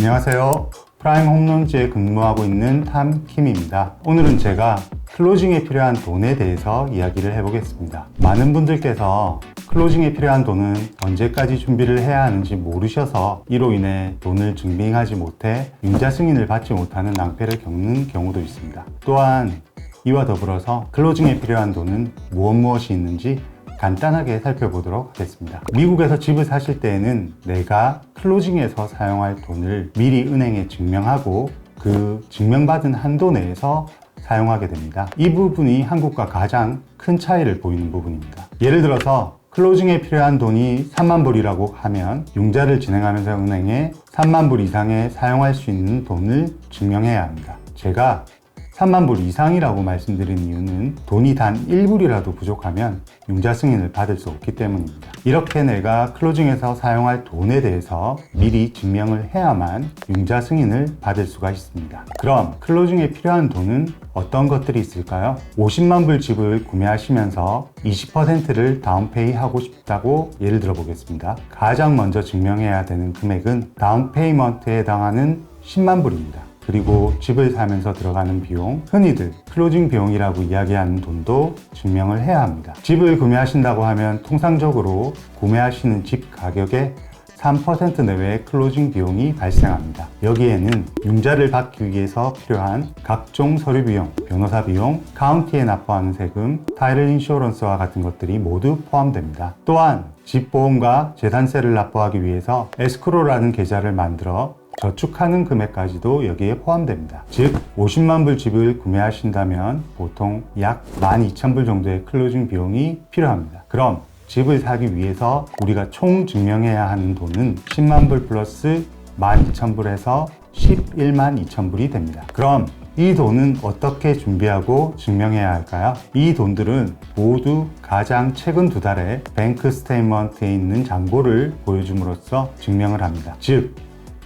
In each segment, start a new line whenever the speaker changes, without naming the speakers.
안녕하세요. 프라임 홈런즈에 근무하고 있는 탐킴입니다. 오늘은 제가 클로징에 필요한 돈에 대해서 이야기를 해보겠습니다. 많은 분들께서 클로징에 필요한 돈은 언제까지 준비를 해야 하는지 모르셔서 이로 인해 돈을 증빙하지 못해 융자 승인을 받지 못하는 낭패를 겪는 경우도 있습니다. 또한 이와 더불어서 클로징에 필요한 돈은 무엇이 있는지 간단하게 살펴보도록 하겠습니다. 미국에서 집을 사실 때에는 내가 클로징에서 사용할 돈을 미리 은행에 증명하고 그 증명받은 한도 내에서 사용하게 됩니다. 이 부분이 한국과 가장 큰 차이를 보이는 부분입니다. 예를 들어서 클로징에 필요한 돈이 3만 불이라고 하면 융자를 진행하면서 은행에 3만 불 이상에 사용할 수 있는 돈을 증명해야 합니다. 제가 3만 불 이상이라고 말씀드린 이유는 돈이 단 1불이라도 부족하면 융자 승인을 받을 수 없기 때문입니다. 이렇게 내가 클로징에서 사용할 돈에 대해서 미리 증명을 해야만 융자 승인을 받을 수가 있습니다. 그럼 클로징에 필요한 돈은 어떤 것들이 있을까요? 50만 불 집을 구매하시면서 20%를 다운페이 하고 싶다고 예를 들어 보겠습니다. 가장 먼저 증명해야 되는 금액은 다운페이먼트에 해당하는 10만 불입니다. 그리고 집을 사면서 들어가는 비용, 흔히들 클로징 비용이라고 이야기하는 돈도 증명을 해야 합니다. 집을 구매하신다고 하면 통상적으로 구매하시는 집 가격의 3% 내외의 클로징 비용이 발생합니다. 여기에는 융자를 받기 위해서 필요한 각종 서류 비용, 변호사 비용, 카운티에 납부하는 세금, 타이틀 인슈어런스와 같은 것들이 모두 포함됩니다. 또한 집 보험과 재산세를 납부하기 위해서 에스크로라는 계좌를 만들어 저축하는 금액까지도 여기에 포함됩니다. 즉 50만 불 집을 구매하신다면 보통 약 12,000불 정도의 클로징 비용이 필요합니다. 그럼 집을 사기 위해서 우리가 총 증명해야 하는 돈은 10만 불 플러스 12,000불에서 11만 2천불이 됩니다. 그럼 이 돈은 어떻게 준비하고 증명해야 할까요? 이 돈들은 모두 가장 최근 2달의 뱅크 스테이트먼트에 있는 잔고를 보여줌으로써 증명을 합니다. 즉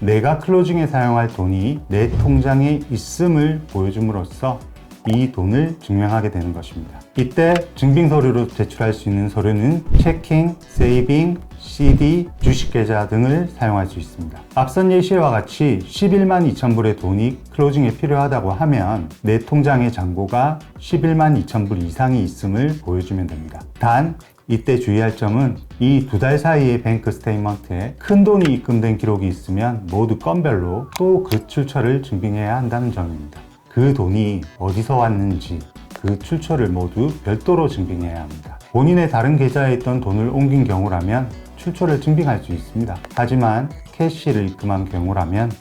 내가 클로징에 사용할 돈이 내 통장에 있음을 보여줌으로써 이 돈을 증명하게 되는 것입니다. 이때 증빙 서류로 제출할 수 있는 서류는 체킹, 세이빙, CD, 주식계좌 등을 사용할 수 있습니다. 앞선 예시와 같이 11만 2천불의 돈이 클로징에 필요하다고 하면 내 통장의 잔고가 11만 2천불 이상이 있음을 보여주면 됩니다. 단 이때 주의할 점은 이 2달 사이의 뱅크 스테이트먼트에 큰 돈이 입금된 기록이 있으면 모두 건별로 또 그 출처를 증빙해야 한다는 점입니다. 그 돈이 어디서 왔는지 그 출처를 모두 별도로 증빙해야 합니다. 본인의 다른 계좌에 있던 돈을 옮긴 경우라면 출처를 증빙할 수 있습니다. 하지만 캐시를 입금한 경우라면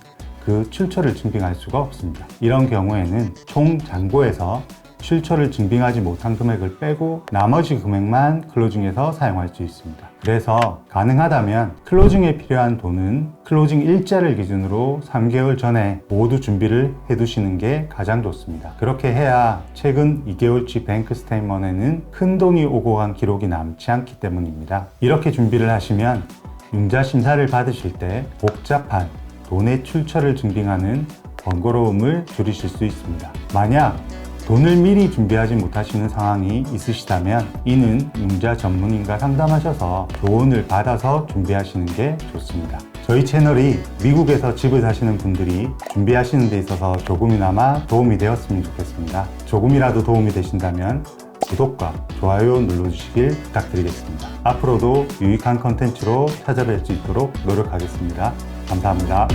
그 출처를 증빙할 수가 없습니다. 이런 경우에는 총 잔고에서 출처를 증빙하지 못한 금액을 빼고 나머지 금액만 클로징에서 사용할 수 있습니다. 그래서 가능하다면 클로징에 필요한 돈은 클로징 일자를 기준으로 3개월 전에 모두 준비를 해두시는 게 가장 좋습니다. 그렇게 해야 최근 2개월치 뱅크 스테이트먼트에는 큰 돈이 오고 간 기록이 남지 않기 때문입니다. 이렇게 준비를 하시면 융자 심사를 받으실 때 복잡한 돈의 출처를 증빙하는 번거로움을 줄이실 수 있습니다. 만약 돈을 미리 준비하지 못하시는 상황이 있으시다면 이는 융자 전문인과 상담하셔서 조언을 받아서 준비하시는 게 좋습니다. 저희 채널이 미국에서 집을 사시는 분들이 준비하시는 데 있어서 조금이나마 도움이 되었으면 좋겠습니다. 조금이라도 도움이 되신다면 구독과 좋아요 눌러주시길 부탁드리겠습니다. 앞으로도 유익한 컨텐츠로 찾아뵐 수 있도록 노력하겠습니다. 감사합니다.